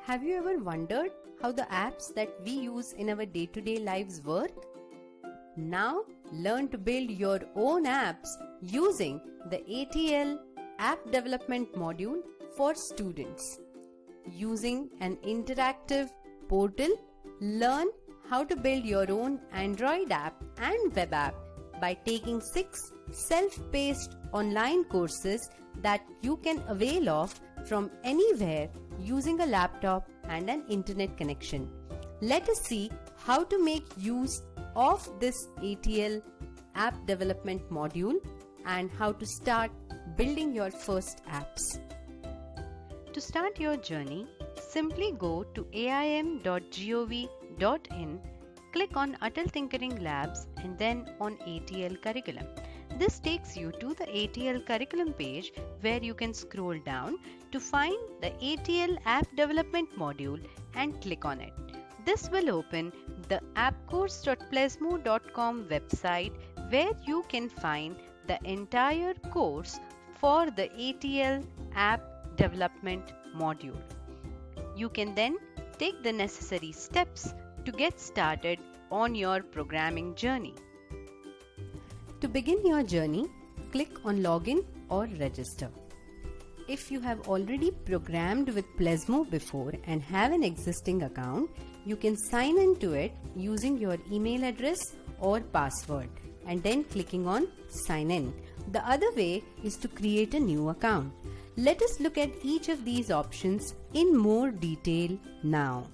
Have you ever wondered how the apps that we use in our day-to-day lives work? Now learn to build your own apps using the ATL App Development Module for students. Using an interactive portal, learn how to build your own Android app and web app by taking 6 self-paced online courses that you can avail of from anywhere using a laptop and an internet connection. Let us see how to make use of this ATL app development module and how to start building your first apps. To start your journey, simply go to aim.gov.in, click on Atal Tinkering Labs and then on ATL Curriculum. This takes you to the ATL Curriculum page where you can scroll down to find the ATL App Development module and click on it. This will open the appcourse.plesmo.com website where you can find the entire course for the ATL App Development module. You can then take the necessary steps to get started on your programming journey. To begin your journey, click on Login or Register. If you have already programmed with Plesmo before and have an existing account, you can sign into it using your email address or password and then clicking on Sign In. The other way is to create a new account. Let us look at each of these options in more detail now.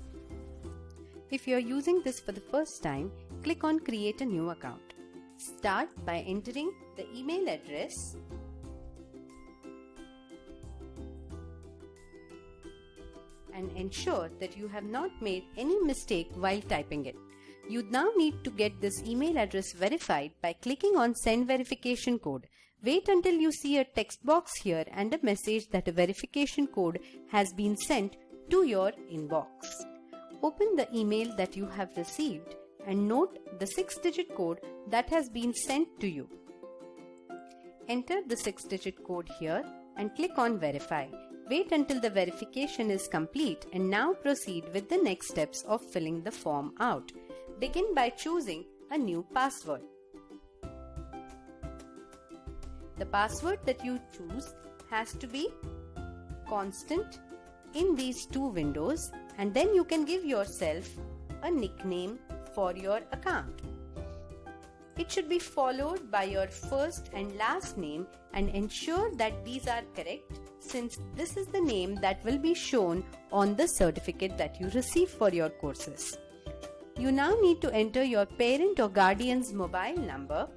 If you are using this for the first time, click on Create a New Account. Start by entering the email address and ensure that you have not made any mistake while typing it. You now need to get this email address verified by clicking on Send Verification Code. Wait until you see a text box here and a message that a verification code has been sent to your inbox. Open the email that you have received and note the 6-digit code that has been sent to you. Enter the 6-digit code here and click on Verify. Wait until the verification is complete and now proceed with the next steps of filling the form out. Begin by choosing a new password. The password that you choose has to be constant in these two windows, and then you can give yourself a nickname for your account. It should be followed by your first and last name and ensure that these are correct, since this is the name that will be shown on the certificate that you receive for your courses. You now need to enter your parent or guardian's mobile number,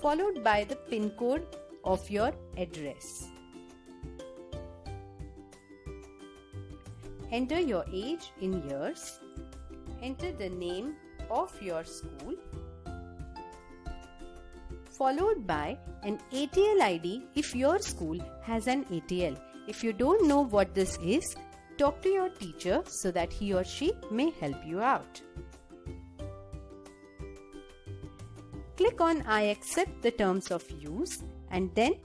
followed by the PIN code of your address. Enter your age in years. Enter the name of your school, followed by an ATL ID if your school has an ATL. If you don't know what this is, talk to your teacher so that he or she may help you out. Click on I accept the terms of use and then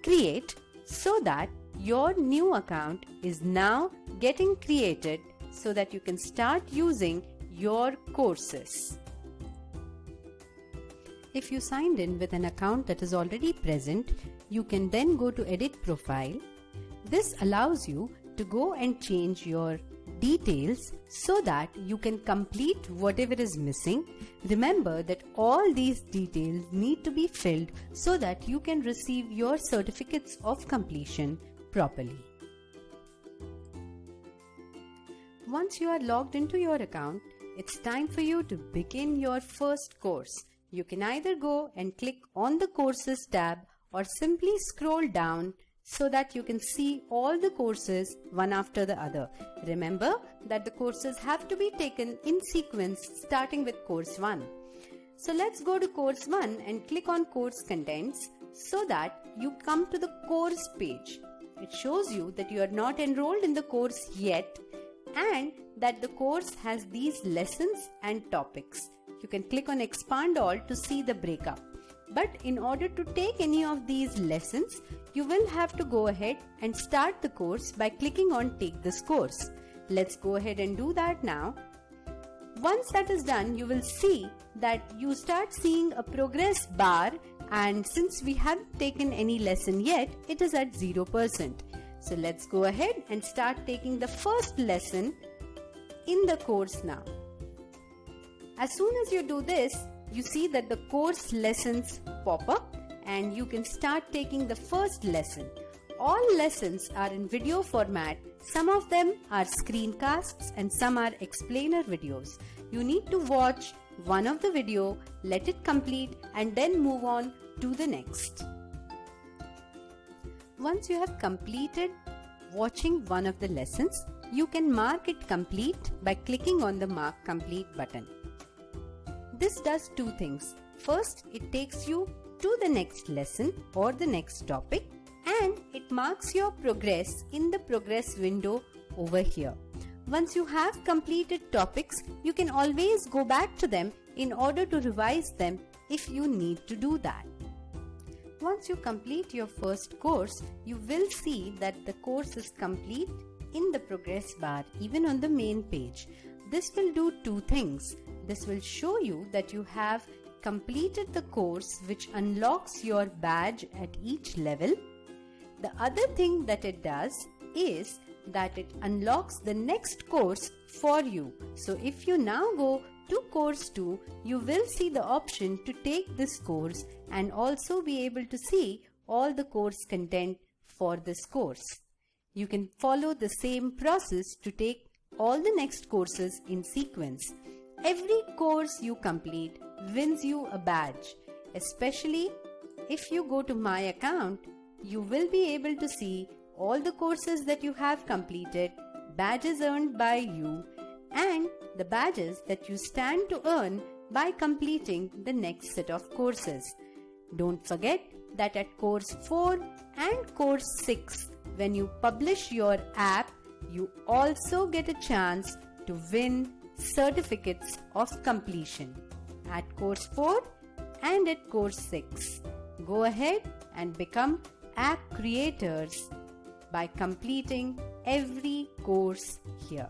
create, so that your new account is now getting created so that you can start using your courses. If you signed in with an account that is already present, you can then go to Edit Profile. This allows you to go and change your details so that you can complete whatever is missing. Remember that all these details need to be filled so that you can receive your certificates of completion properly. Once you are logged into your account, it's time for you to begin your first course. You can either go and click on the Courses tab or simply scroll down so that you can see all the courses one after the other. Remember that the courses have to be taken in sequence starting with Course 1. So let's go to Course 1 and click on Course Contents so that you come to the course page. It shows you that you are not enrolled in the course yet and that the course has these lessons and topics. You can click on Expand All to see the breakup. But in order to take any of these lessons, you will have to go ahead and start the course by clicking on Take this course. Let's go ahead and do that now. Once that is done, you will see that you start seeing a progress bar, and since we haven't taken any lesson yet, it is at 0%. So let's go ahead and start taking the first lesson in the course now. As soon as you do this, you see that the course lessons pop up and you can start taking the first lesson. All lessons are in video format. Some of them are screencasts and some are explainer videos. You need to watch one of the video, let it complete, and then move on to the next. Once you have completed watching one of the lessons, you can mark it complete by clicking on the Mark Complete button. This does two things. First, it takes you to the next lesson or the next topic, and it marks your progress in the progress window over here. Once you have completed topics, you can always go back to them in order to revise them if you need to do that. Once you complete your first course, you will see that the course is complete in the progress bar, even on the main page. This will do two things. This will show you that you have completed the course, which unlocks your badge at each level. The other thing that it does is that it unlocks the next course for you. So if you now go to course 2, you will see the option to take this course and also be able to see all the course content for this course. You can follow the same process to take all the next courses in sequence. Every course you complete wins you a badge. Especially if you go to My Account, you will be able to see all the courses that you have completed, badges earned by you, and the badges that you stand to earn by completing the next set of courses. Don't forget that at course 4 and course 6, when you publish your app, you also get a chance to win certificates of completion at course 4 and at course 6. Go ahead and become app creators by completing every course here.